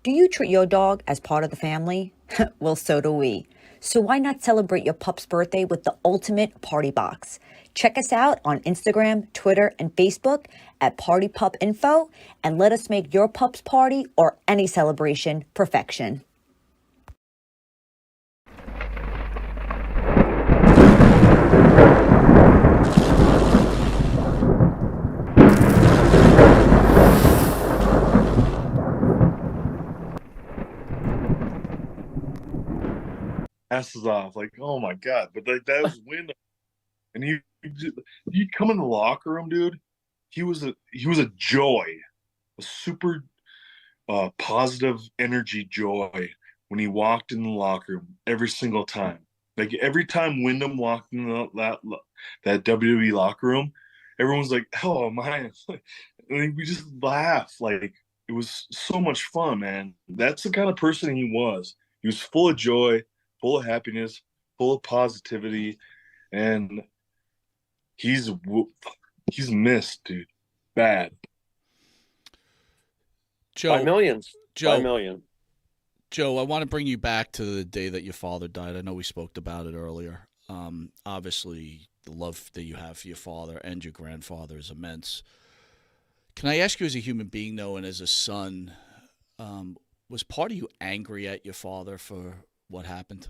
Do you treat your dog as part of the family? Well, so do we. So why not celebrate your pup's birthday with the ultimate party box? Check us out on Instagram, Twitter, and Facebook at Party Pup Info, and let us make your pup's party or any celebration perfection. Asses off, like, oh my god! But like that was Wyndham, and he come in the locker room, dude. He was a joy, a super positive energy joy when he walked in the locker room every single time. Like every time Wyndham walked in that WWE locker room, everyone's like, "Oh man!" And we just laugh. Like it was so much fun, man. That's the kind of person he was. He was full of joy, full of happiness, full of positivity, and he's he's missed, dude. Bad. By Joe, millions. By Joe, million. Joe, I want to bring you back to the day that your father died. I know we spoke about it earlier. Obviously, the love that you have for your father and your grandfather is immense. Can I ask you, as a human being, though, and as a son, was part of you angry at your father for what happened?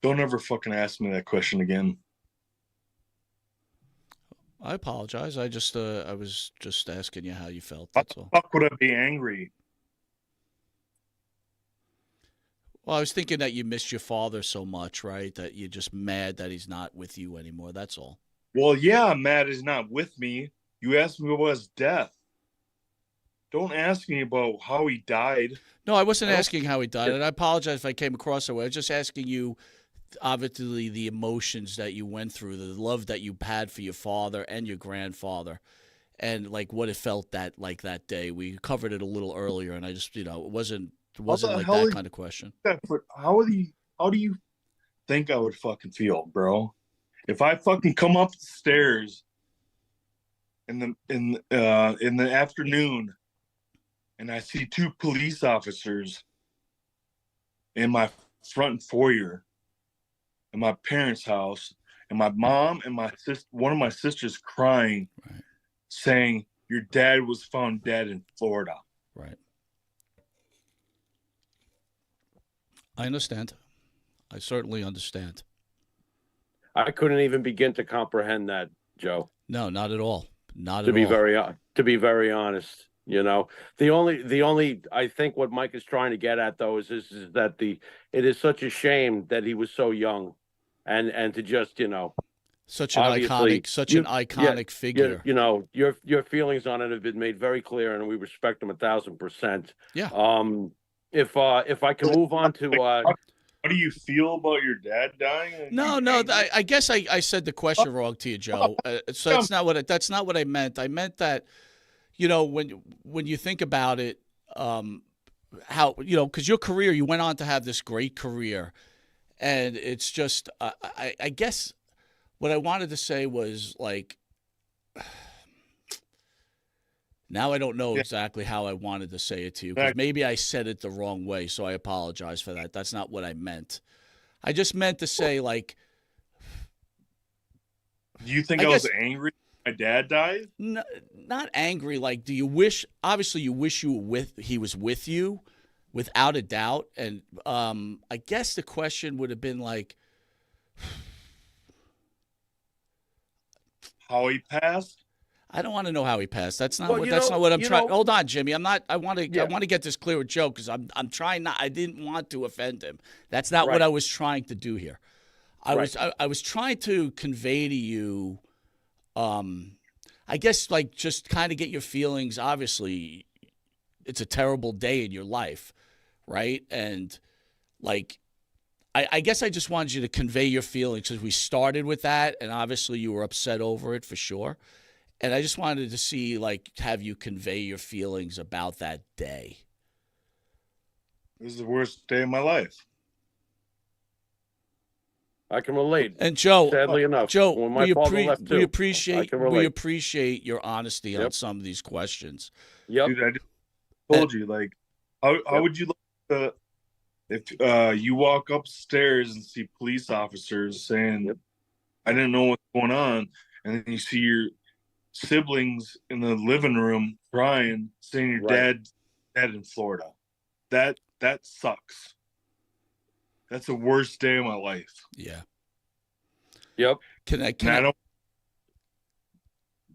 Don't ever fucking ask me that question again. I apologize. I was just asking you how you felt. How That's the all. fuck would I be angry? Well, I was thinking that you missed your father so much, right? That you're just mad that he's not with you anymore. That's all. Well, yeah, I'm mad he's not with me. You asked me about his death. Don't ask me about how he died. No, I wasn't I don't. asking how he died, and I apologize if I came across that way. I was just asking you, obviously, the emotions that you went through, the love that you had for your father and your grandfather, and like what it felt that day. We covered it a little earlier, and I just, it How wasn't the like hell that is kind of question. that? How do you think I would fucking feel, bro? If I fucking come up the stairs in the afternoon and I see two police officers in my front foyer in my parents' house, and my mom and one of my sisters crying, Right. saying your dad was found dead in Florida. Right. I understand. I certainly understand. I couldn't even begin to comprehend that, Joe. No, not at all. Not To at be all. very honest, the only I think what Mike is trying to get at though is that it is such a shame that he was so young, and to just Such an obviously yeah figure. your feelings on it have been made very clear, and we respect them 1,000%. Yeah. If I can move on to How do you feel about your dad dying? Are No, you no. angry? I guess I said the question wrong to you, Joe. So that's not what I meant. I meant that when you think about it, how because your career, you went on to have this great career, and it's just I guess what I wanted to say was like. Now I don't know Yeah, exactly how I wanted to say it to you because exactly. maybe I said it the wrong way, so I apologize for that. That's not what I meant. I just meant to say like Do you think I I was guess angry my dad died? not angry. Like, do you wish? Obviously, you wish he was with you, without a doubt. And I guess the question would have been like, How he passed? I don't want to know how he passed. well, That's not what I'm you trying. know, Hold on, Jimmy. I'm not. I yeah, want to get this clear with Joe because I'm trying not. I didn't want to offend him. That's not what right, I was trying to do here. right. I was trying to convey to you. I guess like just kind of get your feelings. Obviously, it's a terrible day in your life, right? And like I guess I just wanted you to convey your feelings because we started with that, and obviously you were upset over it for sure. And I just wanted to see, like, have you convey your feelings about that day. This is the worst day of my life. I can relate. And Joe, Sadly enough, Joe, when my father left too, I can relate. we appreciate your honesty on Yep. some of these questions. Yep. Dude, I just told you, like, how Yep. would you like if you walk upstairs and see police officers saying, Yep. I didn't know what's going on, and then you see your siblings in the living room crying, saying your Right. dead in Florida. That sucks. That's the worst day of my life. Yeah. Yep. Can I don't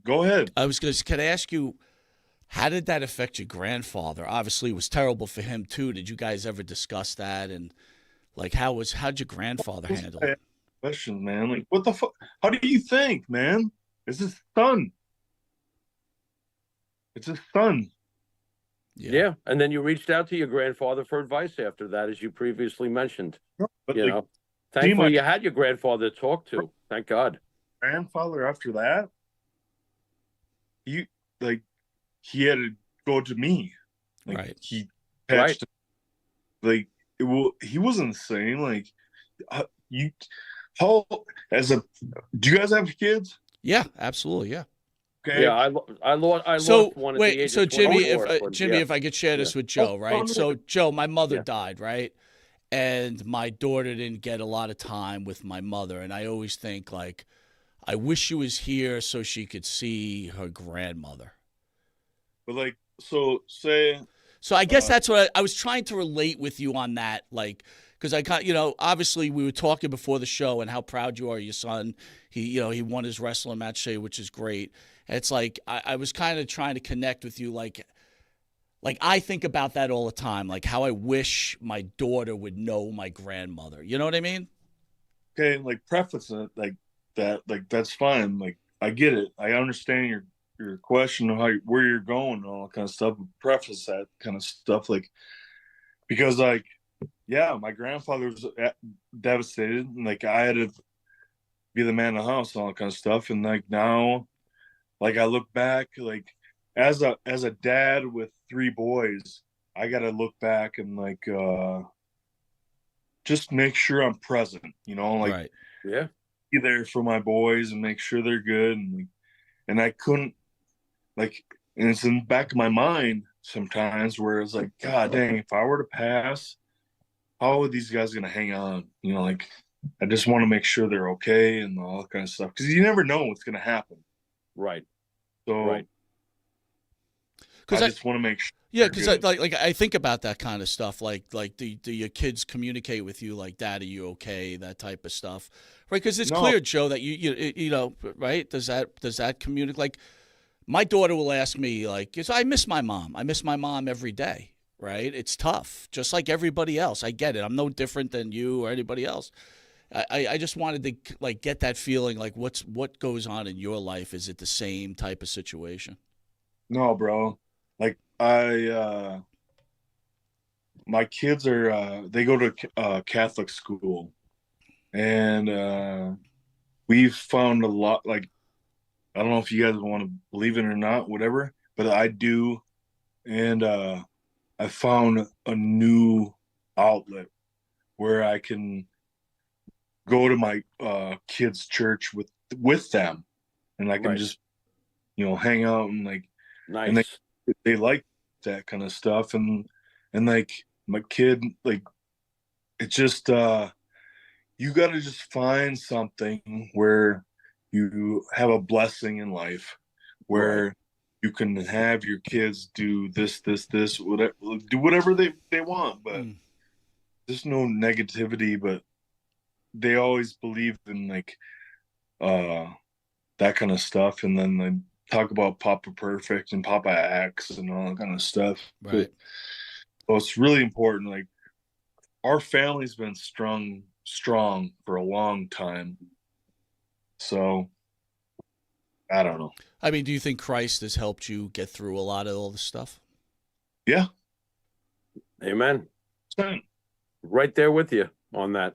go ahead. Can I ask you, how did that affect your grandfather? Obviously, it was terrible for him too. Did you guys ever discuss that? And like, how'd your grandfather handle it? Question, man. Like, what the fuck? How do you think, man? It's his son. It's his son. Yeah. And then you reached out to your grandfather for advice after that, as you previously mentioned. But You like, know, thankfully you had your grandfather to talk to. Thank God. grandfather after that, he had to go to me. Like, Right. he patched like he wasn't saying like do you guys have kids? Yeah, absolutely. Yeah. Okay. Yeah, I lost one at the age so of Jimmy, 24, if I could share this with Joe, right? So Joe, my mother Yeah. died, right? And my daughter didn't get a lot of time with my mother, and I always think like, I wish she was here so she could see her grandmother. But like, so say. So I guess that's what I was trying to relate with you on that, like, because I got, obviously we were talking before the show and how proud you are of your son. He won his wrestling match today, which is great. And it's like I was kind of trying to connect with you, like I think about that all the time, like how I wish my daughter would know my grandmother. You know what I mean? Okay, like preface it like that, like that's fine. Like I get it. I understand your question of where you're going and all that kind of stuff. Preface that kind of stuff, like because like yeah, my grandfather was devastated, and like I had to be the man of the house and all that kind of stuff. And like now, like I look back, like as a dad with 3 boys, I got to look back and like just make sure I'm present, like Right. Yeah. be there for my boys and make sure they're good. And I couldn't like, and it's in the back of my mind sometimes where it's like, God dang, if I were to pass, how are these guys gonna hang on? Like I just want to make sure they're okay and all that kind of stuff, because you never know what's gonna happen. Right. So Right. I just want to make sure. Yeah, because I think about that kind of stuff. Like do your kids communicate with you like, Dad, are you okay? That type of stuff, right? Because it's clear, Joe, that you know, right? Does that communicate? Like, my daughter will ask me, like, because I miss my mom. I miss my mom every day, right? It's tough, just like everybody else. I get it. I'm no different than you or anybody else. I just wanted to like get that feeling, like what goes on in your life? Is it the same type of situation? No, bro. Like my kids are they go to Catholic school, and we've found a lot. Like I don't know if you guys want to believe it or not, whatever, but I do, and I found a new outlet where I can go to my kids' church with them, and I can just hang out and like Nice. and they like that kind of stuff, and like my kid, like it's just you got to just find something where you have a blessing in life where you can have your kids do this whatever, do whatever they want, but there's no negativity, but they always believe in like that kind of stuff, and then they talk about Papa Perfect and Papa Axe and all that kind of stuff. Right. So it's really important. Like our family's been strong for a long time. So I don't know. I mean, do you think Christ has helped you get through a lot of all this stuff? Yeah. Amen. Right there with you on that.